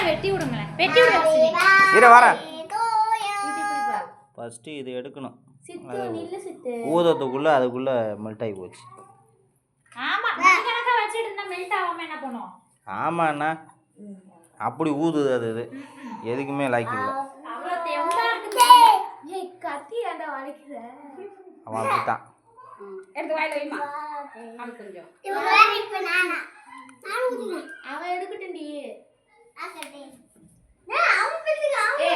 வெட்டி விடுங்களேன். வெட்டி விடு. இரு வரேன். ஃபர்ஸ்ட் இது எடுக்கணும். ஊதத்துக்குள்ள அதுக்குள்ள மெல்ட் ஆகி போச்சு. ஆமா கணக்கா வச்சிட்டு இருந்தா மெல்ட் ஆகாம என்ன பண்ணும்? ஆமாண்ணா அப்படி ஊதுது அது இது எதுக்குமே லைக் இல்லை. கத்தி அந்த வலிக்குற அவன் அப்படித்தான். எடுத்து வாயில வைமா. அவன் கொஞ்சம் அவன் எடுக்கட்டும்டி.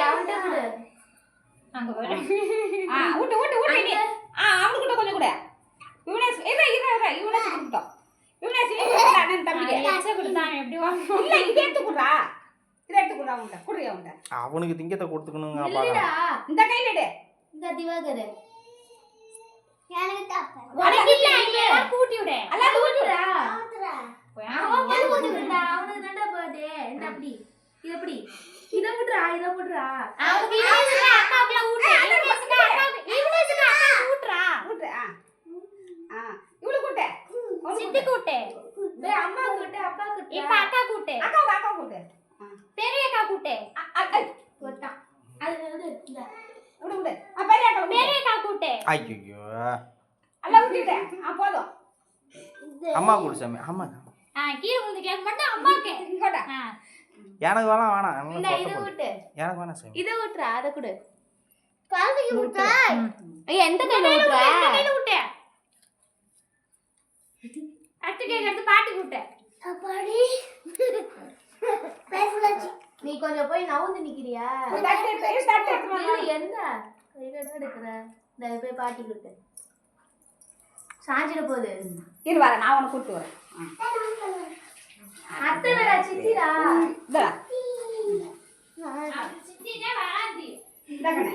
அவன்கிட்ட கொடு. அங்க போய் ஊட்டு ஊட்டு ஊட்டு நீ. அவனுக்கிட்ட கொஞ்சம் கூட. யுவனேஷ் யுவனேஷ் கொடுத்தோம். யுவனேஷ் அண்ணன் தம்பிக்கு அச்சா கொடுத்தாங்க. எப்படி வாங்க இல்ல இதை எடுத்து குடுறா. இதை எடுத்து குடுறா. அவன்கிட்ட குடுங்க. அவன்கிட்ட அவனுக்கு திங்கத்தை கொடுத்துக்கணுங்க. இல்லடா இந்த கையில எடு. இந்த திவாகர் எனக்கு தாப்ப உனக்கு இல்ல இங்க கூட்டி விடு. அல்ல கூட்டி விடுடா. அவன் வந்து கூட்டி விடுடா. அவனுக்கு தான்டா பர்த்டே. இந்த அப்படி இது அப்படி இத விடுடா. இத விடுடா. அவனுக்கு ஈவினிங்ல அக்காவுல ஊட்டு. ஈவினிங்ல அக்கா ஊட்றா. ஊட்டு. இவளு கூட்டு. சித்தி கூட்டு. டேய் அம்மா கூட்டு. அப்பா கூட்டு. இப்ப அக்கா கூட்டு. அக்கா கூட்டு. பெரிய அக்கா கூட்டு. போட்டா. அது வந்து இந்த விடு விடு. பெரிய அக்கா கூட்டு. ஐயோ அல்ல விட்டுடே. போதும். அம்மா கூட சாமி. அம்மா கீழ வந்து கேக்க மாட்டேன். அம்மாக்கு இங்கடா. எனக்கு வேணாம். இந்த இத விட்டு. எனக்கு வேணாம் சாமி. இத விட்டுறா. அத கொடு. கால்கைக்கு விட்டுறா. ஐயா எந்த கையில விட்டுறா? இந்த கையில விட்டு. அடுத்த கையில எடுத்து பாட்டி விட்டு. அப்பாடி. பேசலாச்சி. நீ கொஞ்சம் போய் நவுந்து நிக்கிறியா? தட்டு எடுத்து எந்த கையில எடுக்கற? இந்த போய் பாட்டி விட்டு. சாஞ்சிர போகுது. இரு வர நான் உன்னை கூட்டி வரேன். அத்தை வேற சித்திடா. இதா. சித்தினே வராதி. இந்த கண்ணே.